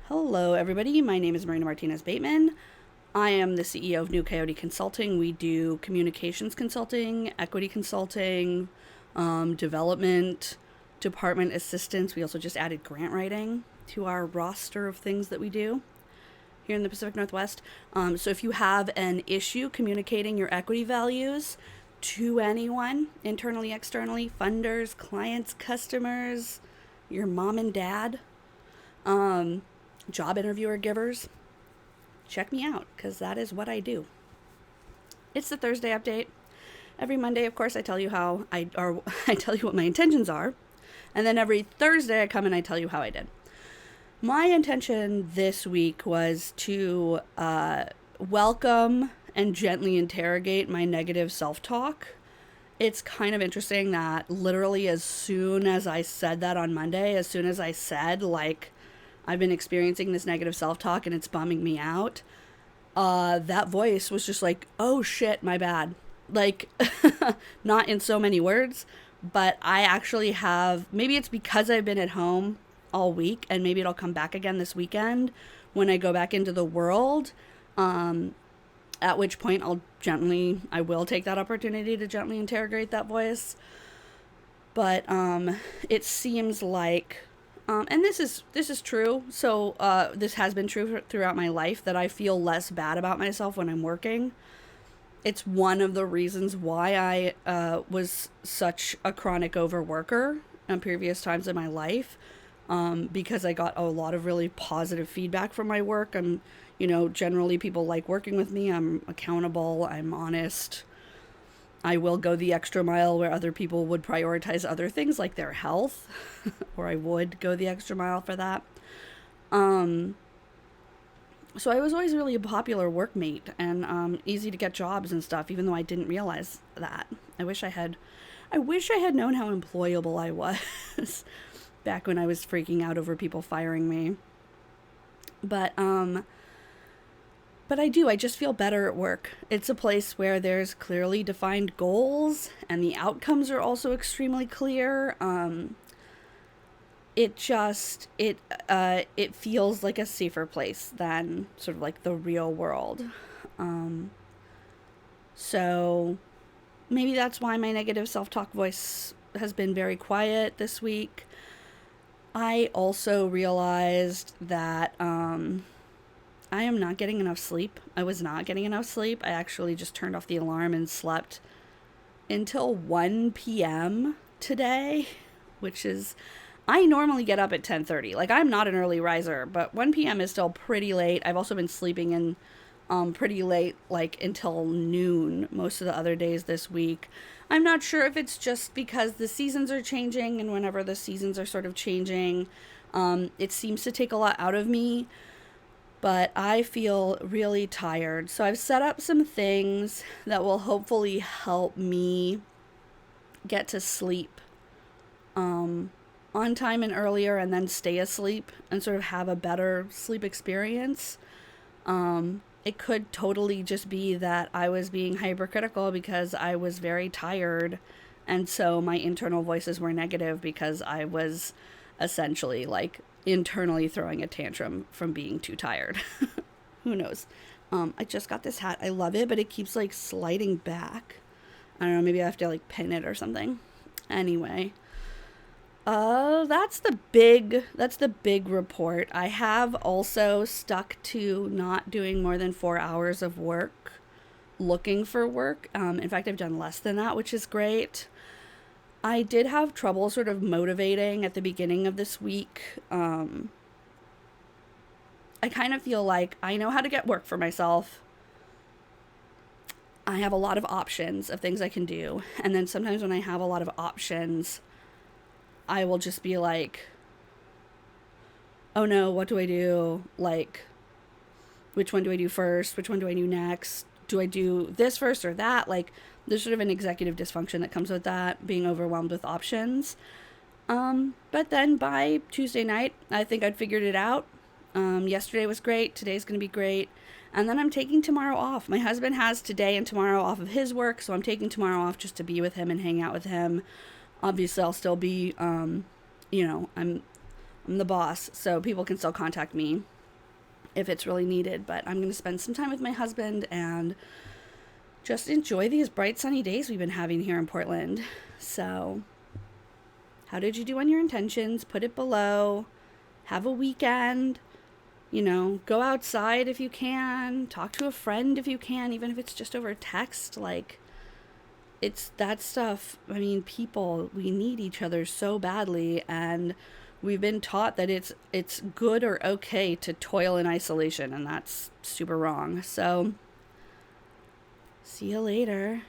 Hello, everybody. My name is Martinez-Bateman. I am the CEO of New Coyote Consulting. We do communications consulting, equity consulting, development, department assistance. We also just added grant writing to our roster of things that we do here in the Pacific Northwest. So if you have an issue communicating your equity values to anyone, internally, externally, funders, clients, customers, your mom and dad, job interviewer givers, check me out because that is what I do. It's the Thursday update. Every Monday, of course, I tell you I tell you what my intentions are, and then every Thursday I come and I tell you how I did. My intention this week was to welcome and gently interrogate my negative self-talk. It's kind of interesting that literally as soon as I said that on Monday, as soon as I said, I've been experiencing this negative self-talk and it's bumming me out, that voice was just like, oh shit, my bad. Not in so many words, but I actually have, maybe it's because I've been at home all week and maybe it'll come back again this weekend when I go back into the world, at which point I will take that opportunity to gently interrogate that voice. But it seems like, and this is true. So this has been true throughout my life, that I feel less bad about myself when I'm working. It's one of the reasons why I was such a chronic overworker in previous times in my life, because I got a lot of really positive feedback from my work. And, generally people like working with me. I'm accountable. I'm honest. I will go the extra mile where other people would prioritize other things like their health, or I would go the extra mile for that. So I was always really a popular workmate and easy to get jobs and stuff, even though I didn't realize that. I wish I had known how employable I was back when I was freaking out over people firing me. But I just feel better at work. It's a place where there's clearly defined goals and the outcomes are also extremely clear. It feels like a safer place than sort of like the real world. So maybe that's why my negative self-talk voice has been very quiet this week. I also realized that, I am not getting enough sleep. I was not getting enough sleep. I actually just turned off the alarm and slept until 1 p.m. today, which is, I normally get up at 10:30. I'm not an early riser, but 1 p.m. is still pretty late. I've also been sleeping in pretty late, until noon most of the other days this week. I'm not sure if it's just because the seasons are changing, and whenever the seasons are sort of changing, it seems to take a lot out of me. But I feel really tired. So I've set up some things that will hopefully help me get to sleep on time and earlier, and then stay asleep and sort of have a better sleep experience. It could totally just be that I was being hypercritical because I was very tired. And so my internal voices were negative because I was essentially internally throwing a tantrum from being too tired. Who knows? I just got this hat. I love it, but it keeps sliding back. I don't know, maybe I have to pin it or something. Anyway, that's the big report. I have also stuck to not doing more than 4 hours of work, looking for work. In fact, I've done less than that, which is great. I did have trouble sort of motivating at the beginning of this week. I kind of feel like I know how to get work for myself. I have a lot of options of things I can do. And then sometimes when I have a lot of options, I will just be like, oh no, what do I do? Which one do I do first? Which one do I do next? Do I do this first or that? There's sort of an executive dysfunction that comes with that, being overwhelmed with options. But then by Tuesday night, I think I'd figured it out. Yesterday was great. Today's going to be great. And then I'm taking tomorrow off. My husband has today and tomorrow off of his work, so I'm taking tomorrow off just to be with him and hang out with him. Obviously, I'll still be, I'm the boss, so people can still contact me if it's really needed. But I'm going to spend some time with my husband and just enjoy these bright sunny days we've been having here in Portland. So how did you do on your intentions? Put it below. Have a weekend. Go outside if you can. Talk to a friend if you can, even if it's just over text. Like, it's that stuff. I mean, people, we need each other so badly, and we've been taught that it's good or okay to toil in isolation, and that's super wrong. So, see you later.